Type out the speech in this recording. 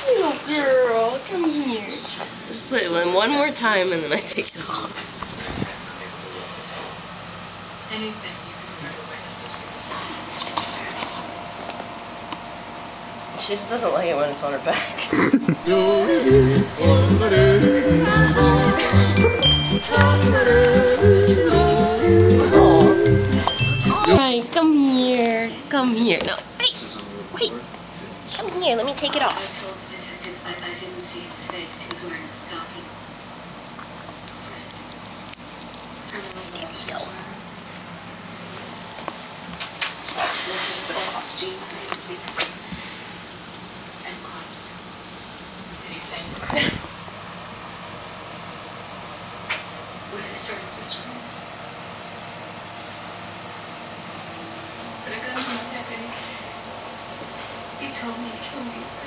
Little girl, come here. Just put it in one more time and then I take it off. She just doesn't like it when it's on her back. Alright, come here. Come here. No, wait. Wait. Come here. Let me take it off. I didn't see his face. He was wearing a stocking. There we go. And clubs. Did he say? When I started to scream. But I got him on that day. He told me to kill me.